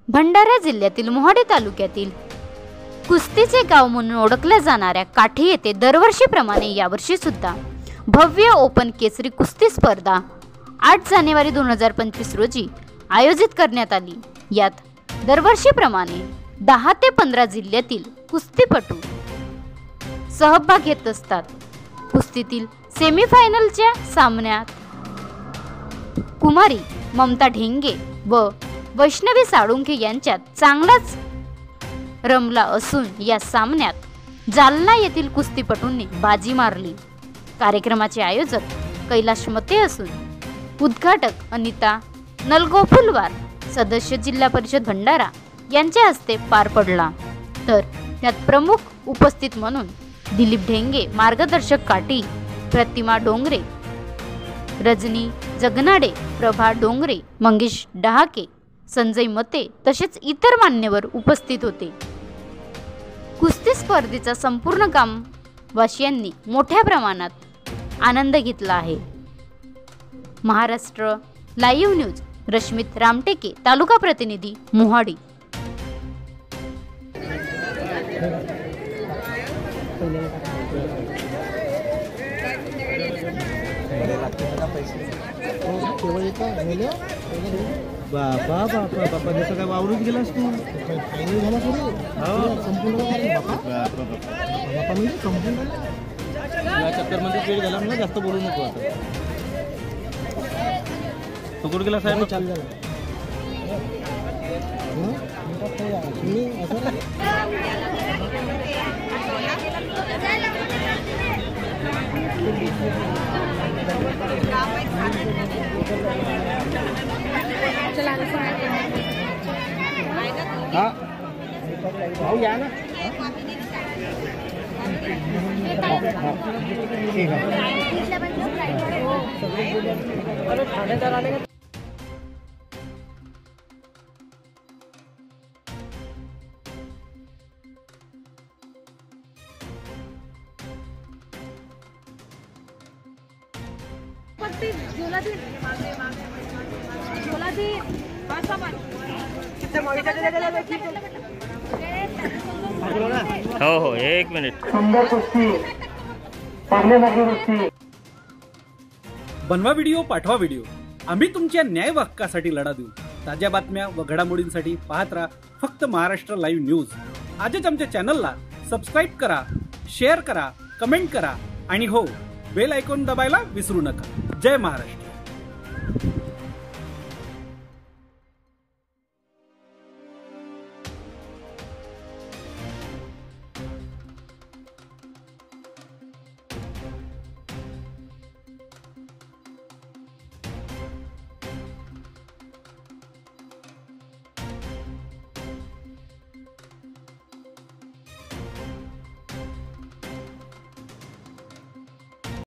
भंडारा जिल्ह्यातील मोहाडी तालुक्यातील कुस्तीचे गाव म्हणून ओळखल्या जाणाऱ्या काठी येथे दरवर्षीप्रमाणे यावर्षी सुद्धा भव्य ओपन केसरी कुस्ती स्पर्धा 8 जानेवारी 2025 रोजी आयोजित करण्यात आली। यात दरवर्षीप्रमाणे 10 ते 15 जिल्ह्यातील कुस्तीपटू सहभाग घेत असतात। कुस्तीतील सेमीफायनलच्या सामन्यात कुमारी ममता ढेंगे व वैष्णवी साळुंखे यांच्यात चांगलाच रमला असून या सामन्यात जालना येथील कुस्तीपटूंनी बाजी मारली। कार्यक्रमाचे आयोजक कैलाश मते असून उद्घाटक अनिता नलगोफुलवार सदस्य जिल्हा परिषद भंडारा यांच्या हस्ते पार पडला। तर त्यात प्रमुख उपस्थित म्हणून दिलीप ढेंगे, मार्गदर्शक काठी प्रतिमा डोंगरे, रजनी जगनाडे, प्रभा डोंगरे, मंगेश डहाके, संजय मते तसेच इतर मान्यवर उपस्थित होते। कुस्ती स्पर्धेचा संपूर्ण गामवासियांनी मोठ्या प्रमाणात आनंद घेतला आहे। महाराष्ट्र लाईव्ह न्यूज रश्मित रामटेके, तालुका प्रतिनिधी मोहाडी। बाबा बाबा बाबा जसं काय वावरूच गेलास तू फायनल झाला तरी संपूर्ण बाबा म्हणजे संपूर्ण या चक्करमध्ये वेळ झाला म्हणून जास्त बोलू नको। आता तो कुठे गेला साहेब? चालू झाला हाँ भाऊ या ना ठीक है। हो 1 मिनिट। बनवा व्हिडिओ, पाठवा व्हिडिओ, आम्ही तुमच्या न्याय हक्कासाठी लढा देऊ। ताज्या बातम्या व घडामोडींसाठी पाहत राहा फक्त महाराष्ट्र लाईव्ह न्यूज। आजच आमच्या चॅनलला सबस्क्राईब करा, शेअर करा, कमेंट करा आणि हो बेल आयकॉन दाबायला विसरू नका। जय महाराष्ट्र।